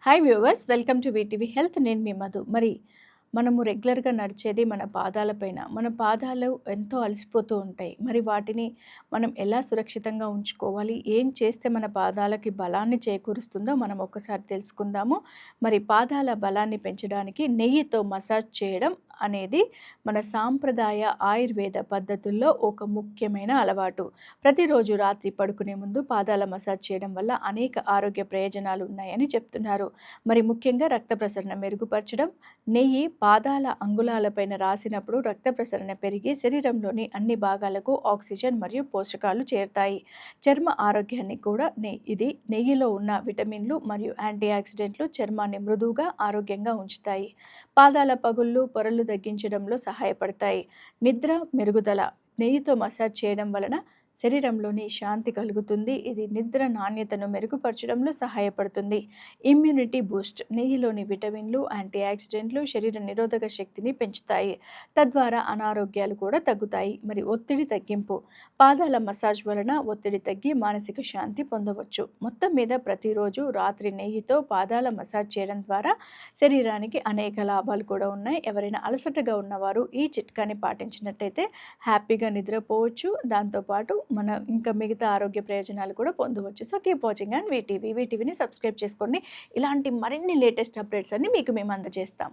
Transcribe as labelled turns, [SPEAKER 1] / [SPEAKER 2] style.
[SPEAKER 1] Hi viewers, welcome to VTV health. నేను మీ మధు. మనము రెగ్యులర్గా నడిచేది మన పాదాలపైన. మన పాదాలు ఎంతో అలసిపోతూ ఉంటాయి. వాటిని మనం ఎలా సురక్షితంగా ఉంచుకోవాలి, ఏం చేస్తే మన పాదాలకి బలాన్ని చేకూరుస్తుందో మనం ఒక్కసారి తెలుసుకుందాము. పాదాల బలాన్ని పెంచడానికి నెయ్యితో మసాజ్ చేయడం అనేది మన సాంప్రదాయ ఆయుర్వేద పద్ధతుల్లో ఒక ముఖ్యమైన అలవాటు. ప్రతిరోజు రాత్రి పడుకునే ముందు పాదాల మసాజ్ చేయడం వల్ల అనేక ఆరోగ్య ప్రయోజనాలు ఉన్నాయని చెప్తున్నారు. ముఖ్యంగా రక్త ప్రసరణ మెరుగుపరచడం. నెయ్యి పాదాల అంగుళాలపైన రాసినప్పుడు రక్త ప్రసరణ పెరిగి శరీరంలోని అన్ని భాగాలకు ఆక్సిజన్ మరియు పోషకాలు చేరుతాయి. చర్మ ఆరోగ్యాన్ని కూడా ఇది నెయ్యిలో ఉన్న విటమిన్లు మరియు యాంటీ ఆక్సిడెంట్లు చర్మాన్ని మృదువుగా ఆరోగ్యంగా ఉంచుతాయి. పాదాల పగుళ్ళు పొరలు తగ్గించడంలో సహాయపడతాయి. నిద్ర మెరుగుదల. నెయ్యితో మసాజ్ చేయడం వలన శరీరంలోని శాంతి కలుగుతుంది. ఇది నిద్ర నాణ్యతను మెరుగుపరచడంలో సహాయపడుతుంది. Immunity Boost. నెయ్యిలోని విటమిన్లు యాంటీ ఆక్సిడెంట్లు శరీర నిరోధక శక్తిని పెంచుతాయి. తద్వారా అనారోగ్యాలు కూడా తగ్గుతాయి. ఒత్తిడి తగ్గింపు. పాదాల మసాజ్ వలన ఒత్తిడి తగ్గి మానసిక శాంతి పొందవచ్చు. మొత్తం మీద ప్రతిరోజు రాత్రి నెయ్యితో పాదాల మసాజ్ చేయడం ద్వారా శరీరానికి అనేక లాభాలు కూడా ఉన్నాయి. ఎవరైనా అలసటగా ఉన్నవారు ఈ చిట్కాని పాటించినట్టయితే హ్యాపీగా నిద్రపోవచ్చు. దాంతోపాటు ఇంకా మిగతా ఆరోగ్య ప్రయోజనాలు కూడా పొందవచ్చు. సో కీప్ వాచింగ్ అండ్ వీటీవీని సబ్స్క్రైబ్ చేసుకోండి. ఇలాంటి మరిన్ని లేటెస్ట్ అప్డేట్స్ అన్ని మీకు మేము అందజేస్తాం.